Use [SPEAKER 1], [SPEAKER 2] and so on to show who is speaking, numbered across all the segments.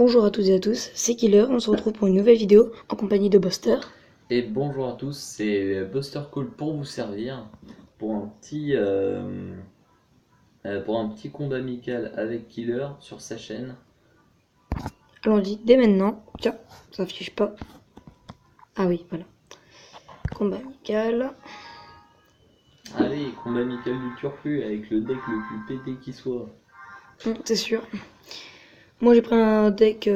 [SPEAKER 1] Bonjour à toutes et à tous, c'est Killer, on se retrouve pour une nouvelle vidéo en compagnie de Buster.
[SPEAKER 2] Et bonjour à tous, c'est Buster Call pour vous servir pour pour un petit combat amical avec Killer sur sa chaîne.
[SPEAKER 1] Allons-y dès maintenant. Tiens, ça affiche pas. Ah oui, voilà. Combat amical.
[SPEAKER 2] Allez, combat amical du turfu avec le deck le plus pété qui soit.
[SPEAKER 1] C'est sûr. Moi j'ai pris un deck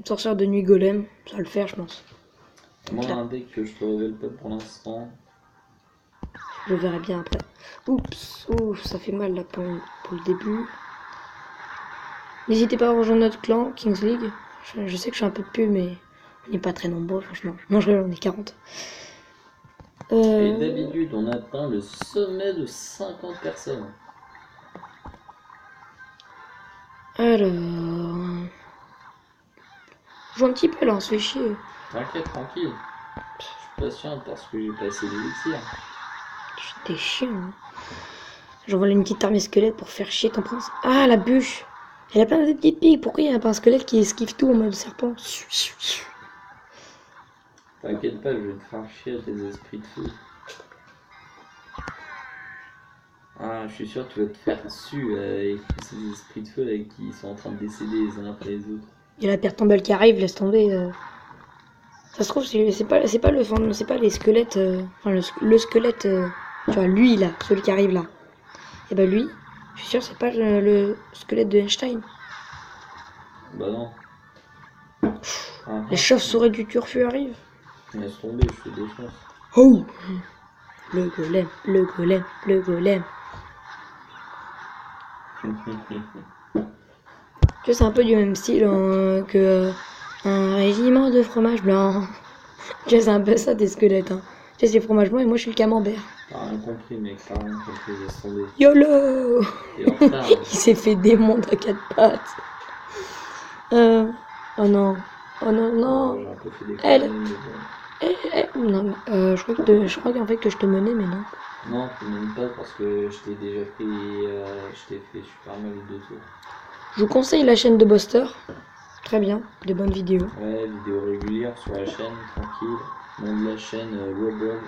[SPEAKER 1] sorcière de nuit golem, ça va le faire je pense.
[SPEAKER 2] Moi
[SPEAKER 1] Là.
[SPEAKER 2] un deck que je te révèle pas pour l'instant.
[SPEAKER 1] Je verrai bien après. Oups, ouf, ça fait mal là pour le début. N'hésitez pas à rejoindre notre clan, Kings League. Je sais que je suis un peu de pub mais on n'est pas très nombreux franchement. Non je rigole, on est 40.
[SPEAKER 2] Et d'habitude on atteint le sommet de 50 personnes.
[SPEAKER 1] Alors... Je joue un petit peu là, on se fait chier.
[SPEAKER 2] T'inquiète, tranquille. Je suis patient parce que j'ai passé l'élixir.
[SPEAKER 1] T'es chiant. Hein. J'envoie une petite armée squelette pour faire chier ton prince. Ah, la bûche. Elle a plein de petites piques. Pourquoi il n'y a pas un squelette qui esquive tout en mode serpent?
[SPEAKER 2] T'inquiète pas, je vais te faire chier à tes esprits de feu. Ah, je suis sûr que tu vas te faire dessus avec tous ces esprits de feu là, qui sont en train de décéder les uns après les autres.
[SPEAKER 1] Il y a la pierre tombale qui arrive, laisse tomber. Ça se trouve, c'est pas les squelettes. Enfin, le squelette. Tu vois, lui là, celui qui arrive là. Et bah lui, je suis sûr, c'est pas le squelette de Einstein.
[SPEAKER 2] Bah non.
[SPEAKER 1] Les chauves-souris du turfu arrivent.
[SPEAKER 2] Laisse tomber, je fais des chances.
[SPEAKER 1] Oh! Le golem, le golem, le golem. Tu vois, c'est un peu du même style que un régiment de fromage blanc. Tu vois, c'est un peu ça des squelettes. Hein. Tu sais, c'est fromage blanc et moi je suis le camembert.
[SPEAKER 2] T'as rien compris, mec, t'as rien compris, laisse tomber.
[SPEAKER 1] YOLO!
[SPEAKER 2] Et en retard.
[SPEAKER 1] Il s'est fait démonter à quatre pattes. Oh non. Oh non, non.
[SPEAKER 2] J'ai un peu fait des
[SPEAKER 1] Elle.
[SPEAKER 2] conneries, mais bon.
[SPEAKER 1] Non, je crois qu'en fait que je te menais, mais non.
[SPEAKER 2] Non, tu m'aimes pas parce que je t'ai déjà pris. Je t'ai fait super mal les 2 tours.
[SPEAKER 1] Je vous conseille la chaîne de Buster. Très bien, de bonnes vidéos.
[SPEAKER 2] Ouais, vidéo régulière sur la chaîne, tranquille. Nom de la chaîne, WebWeb.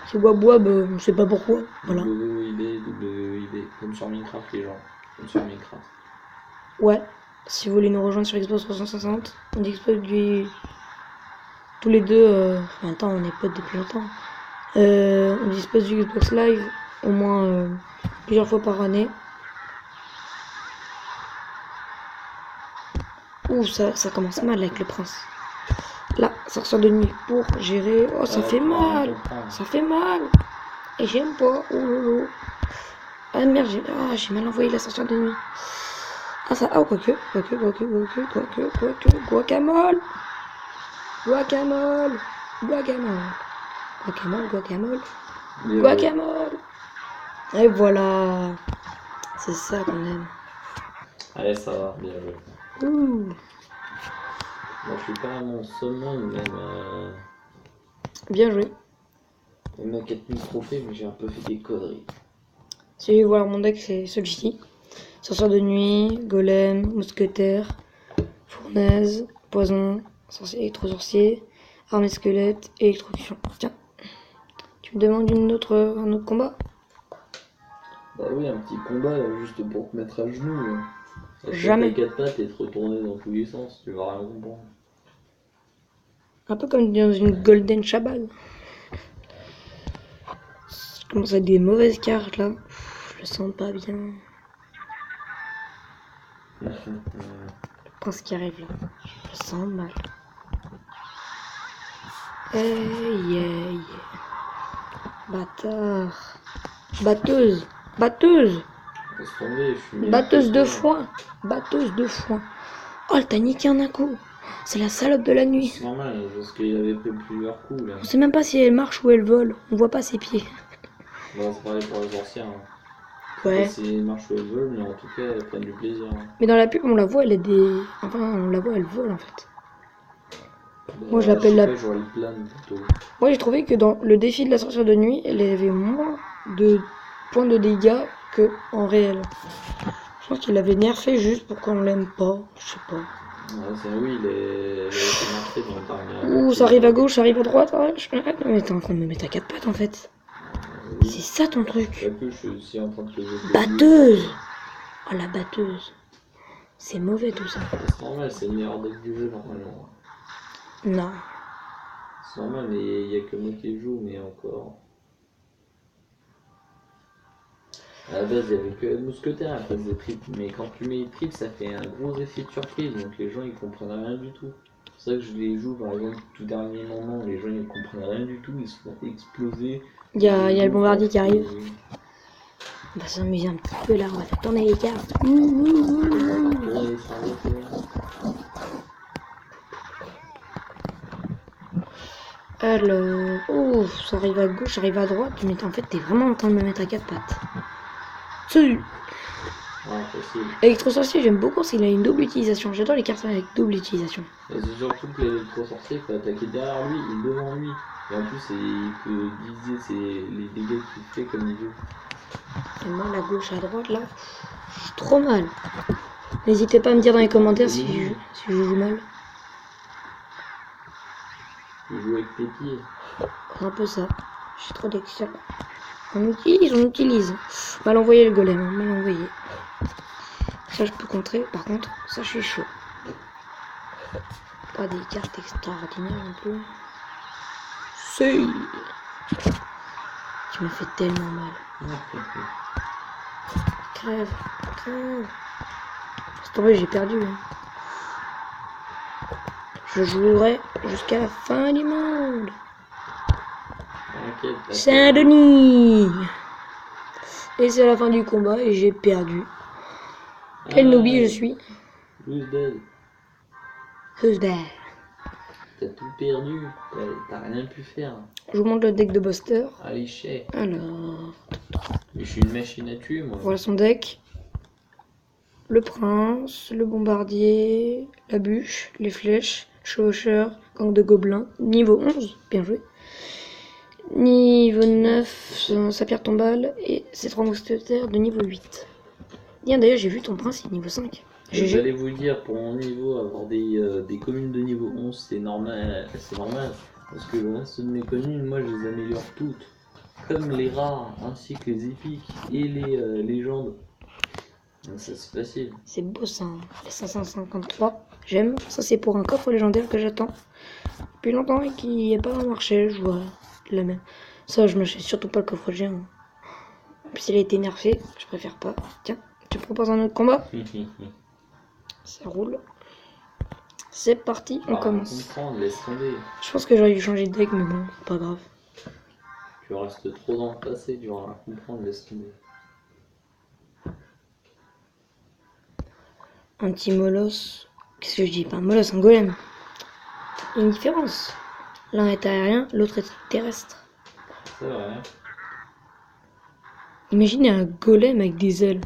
[SPEAKER 1] C'est Wab, je sais pas pourquoi. Voilà.
[SPEAKER 2] WIB, comme sur Minecraft, les gens. Comme sur Minecraft.
[SPEAKER 1] Ouais, si vous voulez nous rejoindre sur Xbox 360, on dispose du... Tous les deux, enfin, attends, on est potes depuis longtemps. On dispose du Xbox Live au moins plusieurs fois par année. Ouh, ça commence mal avec le prince. Là, sorcière de nuit pour gérer. Oh, ça fait mal. Ça fait mal. Et j'aime pas. Oh lolo. Ah merde, j'ai mal envoyé la sorcière de nuit. Ah ça, oh quoique, guacamole. Guacamole. Et voilà. C'est ça qu'on aime.
[SPEAKER 2] Allez, ça va, bien joué.
[SPEAKER 1] Ouh.
[SPEAKER 2] Bon, je suis pas à mon summum,
[SPEAKER 1] Bien joué.
[SPEAKER 2] même à 4000 trophées, mais j'ai un peu fait des conneries.
[SPEAKER 1] Si vous voulez voir mon deck, c'est celui-ci. Sorcière de nuit, golem, mousquetaire, fournaise, poison, électro-sorcier, armée squelette, électrocution. Tiens, tu me demandes un autre combat?
[SPEAKER 2] Bah oui, un petit combat juste pour te mettre à genoux.
[SPEAKER 1] Jamais.
[SPEAKER 2] Tes 4 pattes et te retourner dans tous les sens, tu vas rien comprendre.
[SPEAKER 1] Un peu comme dans une Golden Chabal. Je commence à des mauvaises cartes là. Je le sens pas bien. Le prince qui arrive là. Je le sens mal. Hey. Bâtard. Batteuse.
[SPEAKER 2] Laisse tomber, je suis
[SPEAKER 1] Batteuse de foin. Oh, elle t'a niqué en un coup. C'est la salope de la nuit.
[SPEAKER 2] C'est normal, parce qu'il avait pris plusieurs coups là.
[SPEAKER 1] On sait même pas si elle marche ou elle vole. On voit pas ses pieds.
[SPEAKER 2] Bon, c'est pareil pour les sorcières. Hein.
[SPEAKER 1] Ouais.
[SPEAKER 2] C'est une marche où elles veulent, mais en tout cas, elles prennent du plaisir. Hein.
[SPEAKER 1] Mais dans la pub, on la voit, elle a des... Enfin, on la voit, elle vole en fait.
[SPEAKER 2] Bah,
[SPEAKER 1] Moi, je l'appelle la...
[SPEAKER 2] J'aurais le plan plutôt.
[SPEAKER 1] Moi, j'ai trouvé que dans le défi de la sorcière de nuit, elle avait moins de points de dégâts que en réel. Je pense qu'il avait nerfé juste pour qu'on l'aime pas. Je sais pas.
[SPEAKER 2] Oui, il a été marqué dans le dernier.
[SPEAKER 1] Ouh, ça arrive à gauche, ça arrive à droite. Ouais, mais t'es en train de me mettre à quatre pattes en fait.
[SPEAKER 2] Oui.
[SPEAKER 1] C'est ça ton truc.
[SPEAKER 2] Pas que je suis aussi en train de te jeter.
[SPEAKER 1] Batteuse. Oh la batteuse. C'est mauvais tout ça.
[SPEAKER 2] C'est normal, c'est le meilleur deck du jeu normalement.
[SPEAKER 1] Non.
[SPEAKER 2] C'est normal, mais il n'y a que moi qui joue, mais encore. À la base, il n'y avait que mousquetaire à la place des triples, mais quand tu mets les triples, ça fait un gros effet de surprise, donc les gens ils comprennent rien du tout. C'est ça que je les joue par exemple tout dernier moment, les gens ils comprennent rien du tout, ils se font exploser.
[SPEAKER 1] Il y a le bombardier qui arrive. On va s'amuser un petit peu là, on va faire tourner les cartes. Alors, ouf, ça arrive à gauche, ça arrive à droite, mais en fait t'es vraiment en train de me mettre à quatre pattes. Salut. Électro-sorcier, j'aime beaucoup parce qu'il a une double utilisation. J'adore les cartes avec double utilisation.
[SPEAKER 2] C'est surtout que l'électro-sorcier, il faut attaquer derrière lui et devant lui. Et en plus, il peut diviser les dégâts qu'il fait comme il veut.
[SPEAKER 1] Et moi, la gauche à droite, là, je suis trop mal. N'hésitez pas à me dire dans les commentaires si je joue mal.
[SPEAKER 2] Tu joues avec tes pieds.
[SPEAKER 1] C'est un peu ça. J'ai trop d'excès. On utilise. Mal envoyé le golem, hein, mal envoyé. Ça, je peux contrer. Par contre, ça, je suis chaud. Pas des cartes extraordinaires non plus. Si. Tu me fais tellement mal. Crève, crève. C'est tombé, j'ai perdu. Hein. Je jouerai jusqu'à la fin du monde. Saint-Denis. Et c'est la fin du combat et j'ai perdu. Quel noobie je suis.
[SPEAKER 2] Who's dead?
[SPEAKER 1] Who's dead?
[SPEAKER 2] T'as tout perdu, t'as rien pu faire.
[SPEAKER 1] Je vous montre le deck de Buster.
[SPEAKER 2] Allez, chais.
[SPEAKER 1] Alors.
[SPEAKER 2] Je suis une machine à tuer, moi.
[SPEAKER 1] Voilà son deck. Le prince, le bombardier, la bûche, les flèches, chevaucheur, gang de gobelins. Niveau 11, bien joué. Niveau 9, sa pierre tombale et ses 3 mousquetaires de niveau 8. Bien d'ailleurs, j'ai vu ton prince, il est niveau 5.
[SPEAKER 2] J'allais vous dire, pour mon niveau, avoir des communes de niveau 11, c'est normal. Parce que le reste de mes communes, moi, je les améliore toutes. Comme les rares, ainsi que les épiques et les légendes. Donc ça, c'est facile.
[SPEAKER 1] C'est beau ça, hein. Les 553, j'aime. Ça, c'est pour un coffre légendaire que j'attends depuis longtemps et qui n'est pas marché. Je vois la même. Ça, je m'achète surtout pas le coffre géant. Puis s'il a été nerfé, je préfère pas. Tiens, tu proposes un autre combat? Ça roule. C'est parti, on commence.
[SPEAKER 2] Laisse tomber.
[SPEAKER 1] Je pense que j'aurais dû changer de deck, mais bon, pas grave.
[SPEAKER 2] Tu restes trop dans le passé, tu vas rien comprendre, laisse tomber.
[SPEAKER 1] Un petit molosse. Qu'est-ce que je dis? Pas un molosse, un golem. Il y a une différence. L'un est aérien, l'autre est terrestre.
[SPEAKER 2] C'est vrai.
[SPEAKER 1] Imaginez un golem avec des ailes.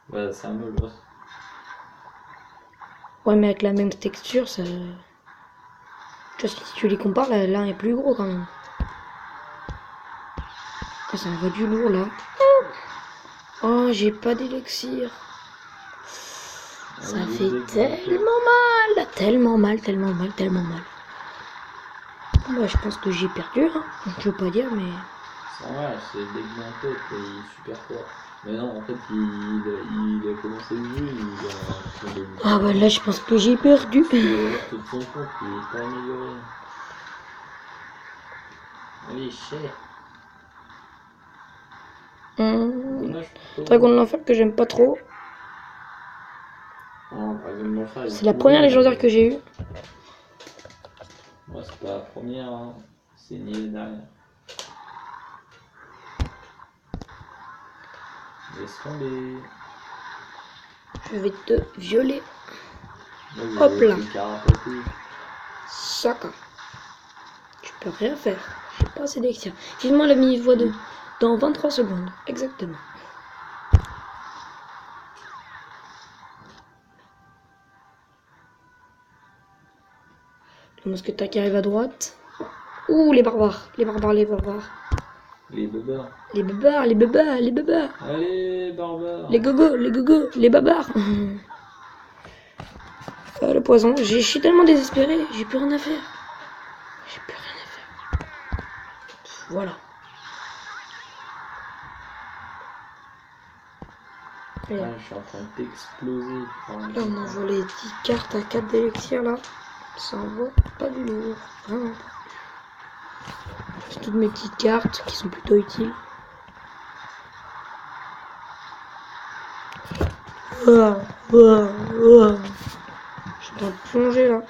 [SPEAKER 2] Ouais, c'est un molosse.
[SPEAKER 1] Ouais, mais avec la même texture, ça... Tu vois, si tu les compares, l'un est plus gros quand même. Ah, ça envoie du lourd, là. Oh, j'ai pas d'élixir. Ça fait tellement mal. Tellement mal. Bah, je pense que j'ai perdu, hein. Je veux pas dire, mais...
[SPEAKER 2] C'est vrai, c'est le deck d'un pote, il est super fort. Mais non, en fait, il a commencé le jeu, il a...
[SPEAKER 1] Ah bah là, je pense que j'ai perdu.
[SPEAKER 2] Le reste de son compte, il est pas amélioré. Oui, cher.
[SPEAKER 1] Dragon de l'enfer que j'aime pas trop. C'est la première légendaire que j'ai eue.
[SPEAKER 2] Moi, c'est pas la première, hein. C'est ni les dernières. Laisse tomber.
[SPEAKER 1] Je vais te violer. Hop là. Chacun. Tu peux rien faire. J'ai pas assez d'élixir. Vivement la niveau 2. Dans 23 secondes. Exactement. Le mousquetaire qui arrive à droite. Ouh, les barbares. Les barbares.
[SPEAKER 2] Les barbares.
[SPEAKER 1] Allez, barbares. Les gogos, les barbares. Le poison. Je suis tellement désespéré, j'ai plus rien à faire. J'ai plus rien à faire. Voilà. Et
[SPEAKER 2] Ah, je suis en train d'exploser.
[SPEAKER 1] là, on envoie les 10 cartes à 4 d'élixir là. Ça envoie pas du lourd. Vraiment pas. C'est toutes mes petites cartes qui sont plutôt utiles. Je suis en train de plonger là.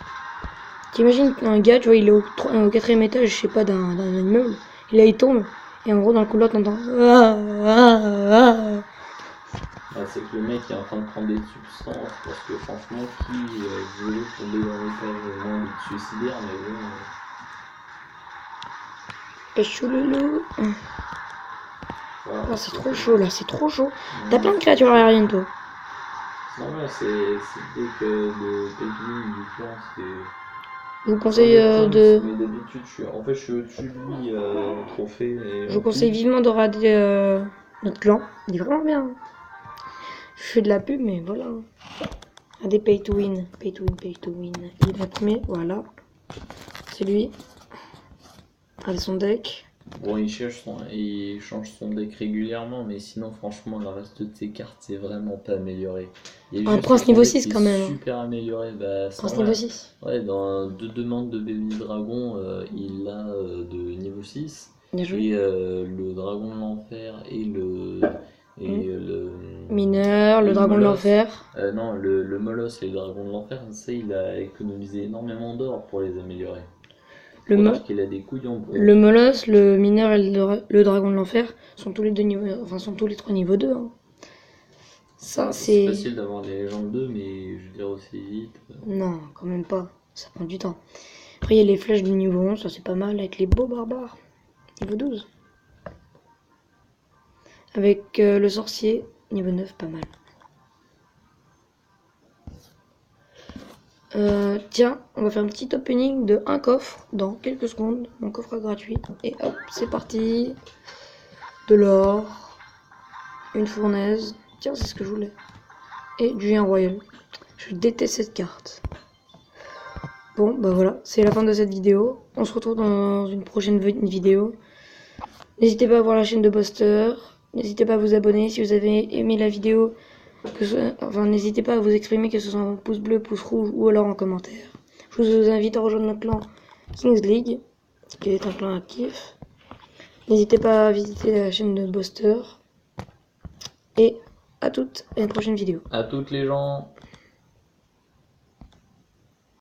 [SPEAKER 1] T'imagines un gars, tu vois, il est au 4ème étage, je sais pas, d'un immeuble. Et là, il tombe. Et en gros, dans le couloir, t'entends.
[SPEAKER 2] Ah, c'est que le mec est en train de prendre des substances parce que franchement, qui voulait tomber dans l'étage loin de suicidaire, mais bon.
[SPEAKER 1] Choulou.
[SPEAKER 2] Voilà,
[SPEAKER 1] Oh, c'est trop chaud là, c'est trop chaud. T'as plein de créatures aériennes, toi.
[SPEAKER 2] Non, non, c'est dès que le Pékin du plan, c'est.
[SPEAKER 1] Je vous conseille de.
[SPEAKER 2] Mais d'habitude, je suis au-dessus de lui en trophée. Et
[SPEAKER 1] Je vous conseille vivement de rater notre clan. Il est vraiment bien. Je fais de la pub, mais voilà. Des pay to win. Pay to win, pay to win. Il est le premier, voilà. C'est lui. Allez, son deck.
[SPEAKER 2] Bon, il change son deck régulièrement, mais sinon, franchement, le reste de ses cartes, c'est vraiment pas amélioré. Il y a
[SPEAKER 1] Un
[SPEAKER 2] juste
[SPEAKER 1] prince
[SPEAKER 2] son
[SPEAKER 1] niveau
[SPEAKER 2] deck
[SPEAKER 1] 6
[SPEAKER 2] qui est
[SPEAKER 1] quand même.
[SPEAKER 2] Super amélioré. Bah, ça,
[SPEAKER 1] Prince
[SPEAKER 2] ouais.
[SPEAKER 1] niveau 6.
[SPEAKER 2] Ouais, dans deux demandes de Baby Dragon, il a de niveau 6.
[SPEAKER 1] Bien joué.
[SPEAKER 2] Et le dragon de l'enfer et le
[SPEAKER 1] Mineur, le
[SPEAKER 2] et
[SPEAKER 1] dragon de
[SPEAKER 2] Molosse.
[SPEAKER 1] l'enfer.
[SPEAKER 2] Non, le Molosse et le dragon de l'enfer, ça, il a économisé énormément d'or pour les améliorer. Qu'il a des couilles en bronze.
[SPEAKER 1] Le Molosse, le mineur et le dragon de l'enfer sont tous les deux niveaux, enfin sont tous les trois niveau 2. Hein. Ça
[SPEAKER 2] c'est facile d'avoir des légendes 2, mais je veux dire aussi vite.
[SPEAKER 1] Non, quand même pas. Ça prend du temps. Après il y a les flèches du niveau 11, ça c'est pas mal avec les beaux barbares. Niveau 12. Avec le sorcier, niveau 9, pas mal. Tiens, on va faire un petit opening de un coffre dans quelques secondes. Mon coffre est gratuit. Et hop, c'est parti. De l'or. Une fournaise. Tiens, c'est ce que je voulais. Et du géant royal. Je déteste cette carte. Bon, bah voilà, c'est la fin de cette vidéo. On se retrouve dans une prochaine vidéo. N'hésitez pas à voir la chaîne de Buster. N'hésitez pas à vous abonner si vous avez aimé la vidéo. N'hésitez pas à vous exprimer, que ce soit en pouce bleu, pouce rouge ou alors en commentaire. Je vous invite à rejoindre notre clan Kings League, qui est un clan actif. N'hésitez pas à visiter la chaîne de Buster. Et à toutes et à une prochaine vidéo.
[SPEAKER 2] À toutes les gens.